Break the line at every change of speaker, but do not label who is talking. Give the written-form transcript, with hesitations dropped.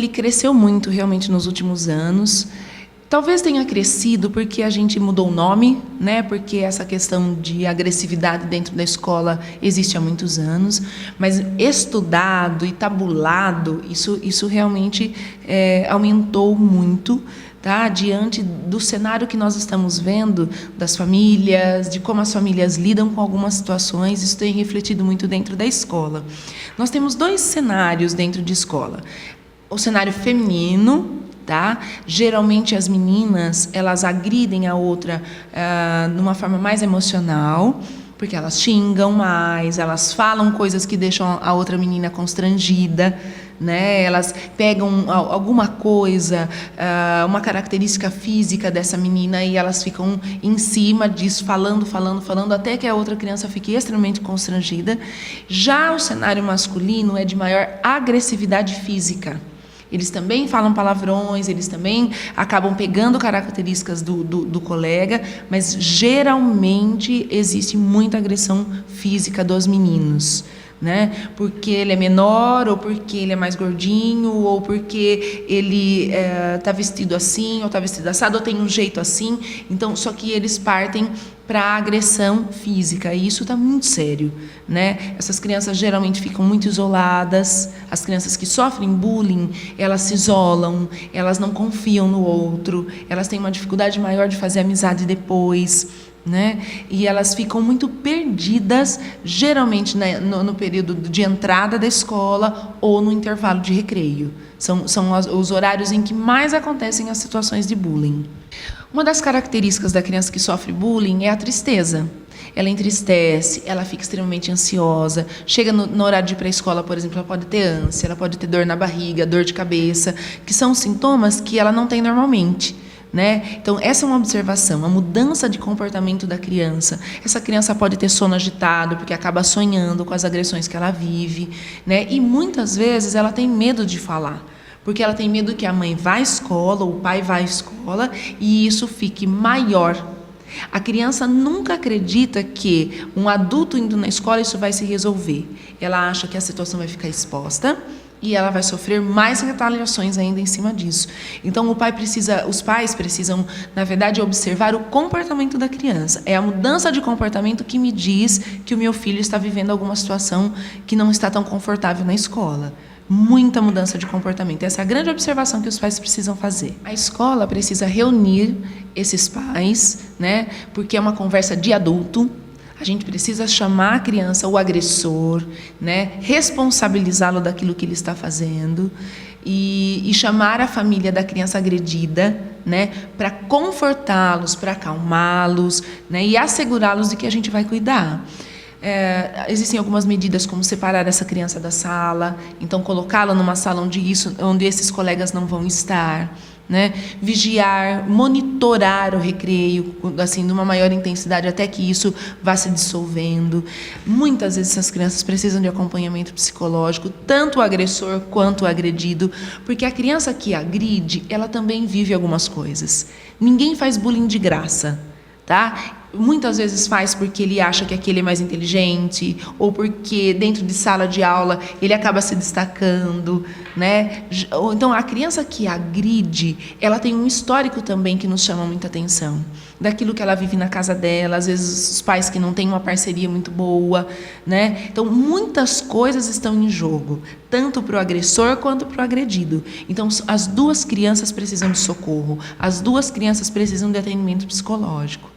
ele cresceu muito realmente nos últimos anos. Talvez tenha crescido porque a gente mudou o nome, né? Porque essa questão de agressividade dentro da escola existe há muitos anos, mas estudado e tabulado, isso realmente aumentou muito, tá? Diante do cenário que nós estamos vendo das famílias, de como as famílias lidam com algumas situações, isso tem refletido muito dentro da escola. Nós temos 2 cenários dentro de escola. O cenário feminino, tá? Geralmente as meninas, elas agridem a outra de uma forma mais emocional, porque elas xingam mais, elas falam coisas que deixam a outra menina constrangida, né? Elas pegam alguma coisa, uma característica física dessa menina e elas ficam em cima disso, falando, até que a outra criança fique extremamente constrangida. Já o cenário masculino é de maior agressividade física. Eles também falam palavrões, eles também acabam pegando características do colega, mas geralmente existe muita agressão física dos meninos, né? Porque ele é menor, ou porque ele é mais gordinho, ou porque ele está vestido assim, ou está vestido assado, ou tem um jeito assim. Então, só que eles partem para a agressão física, e isso está muito sério, né? Essas crianças geralmente ficam muito isoladas. As crianças que sofrem bullying, elas se isolam, elas não confiam no outro, elas têm uma dificuldade maior de fazer amizade depois, né? E elas ficam muito perdidas, geralmente, né, no período de entrada da escola ou no intervalo de recreio. São os horários em que mais acontecem as situações de bullying. Uma das características da criança que sofre bullying é a tristeza. Ela entristece, ela fica extremamente ansiosa. Chega no horário de ir para a escola, por exemplo, ela pode ter ânsia, ela pode ter dor na barriga, dor de cabeça, que são sintomas que ela não tem normalmente, né? Então, essa é uma observação, a mudança de comportamento da criança. Essa criança pode ter sono agitado, porque acaba sonhando com as agressões que ela vive, né? E muitas vezes ela tem medo de falar, porque ela tem medo que a mãe vá à escola, ou o pai vá à escola, e isso fique maior. A criança nunca acredita que um adulto indo na escola isso vai se resolver. Ela acha que a situação vai ficar exposta e ela vai sofrer mais retaliações ainda em cima disso. Então os pais precisam, na verdade, observar o comportamento da criança. É a mudança de comportamento que me diz que o meu filho está vivendo alguma situação que não está tão confortável na escola. Muita mudança de comportamento. Essa é a grande observação que os pais precisam fazer. A escola precisa reunir esses pais, né? Porque é uma conversa de adulto. A gente precisa chamar a criança, o agressor, né? Responsabilizá-lo daquilo que ele está fazendo e chamar a família da criança agredida, né? Para confortá-los, para acalmá-los, né? E assegurá-los de que a gente vai cuidar. Existem algumas medidas como separar essa criança da sala, então colocá-la numa sala onde esses colegas não vão estar, né? Vigiar, monitorar o recreio, assim, numa maior intensidade até que isso vá se dissolvendo. Muitas vezes essas crianças precisam de acompanhamento psicológico, tanto o agressor quanto o agredido, porque a criança que agride, ela também vive algumas coisas. Ninguém faz bullying de graça, tá? Muitas vezes faz porque ele acha que aquele é mais inteligente, ou porque dentro de sala de aula ele acaba se destacando, né? Então, a criança que agride, ela tem um histórico também que nos chama muita atenção, daquilo que ela vive na casa dela, às vezes os pais que não têm uma parceria muito boa, né? Então, muitas coisas estão em jogo, tanto para o agressor quanto para o agredido. Então, as duas crianças precisam de socorro, as duas crianças precisam de atendimento psicológico.